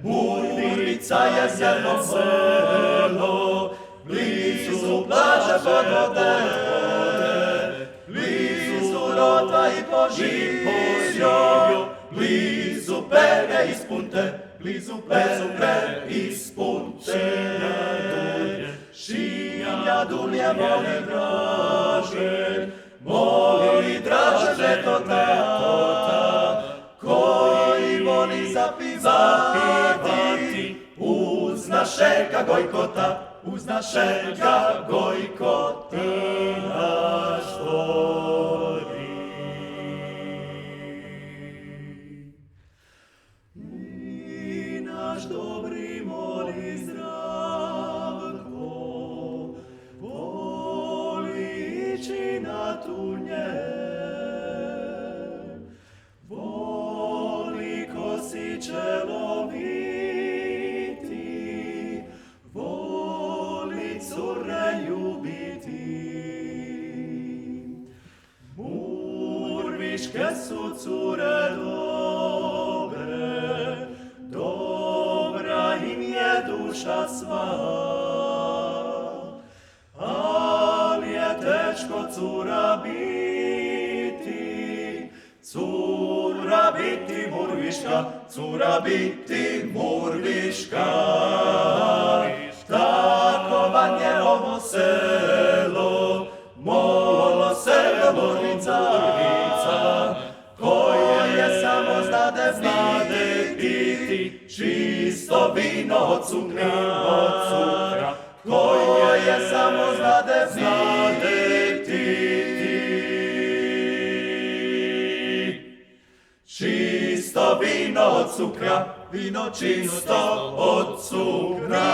Burvica je zrno selo, blizu plaže pod vode, blizu rota i Požirjo, blizu Perge ispunte, blizu Perge ispunte. Šinja dulje moli draže to ta, koji voli zapivati uz našega Gojkota, uz našega Gojkota naš voli. I naš dobri moli Zdravko, voli ići na turnje, voli kosi čeloviti, voli cure ljubiti. Murviške su cure dobre, dobra im je duša sva, ali je teško cura biti, cura biti Murviška, cura biti Murviška. Tako vam je ovo selo, molo selo Murvica, koje samo znade piti čisto vino od cukra, koje samo znade piti čisto vino od cukra, vino čisto od cukra.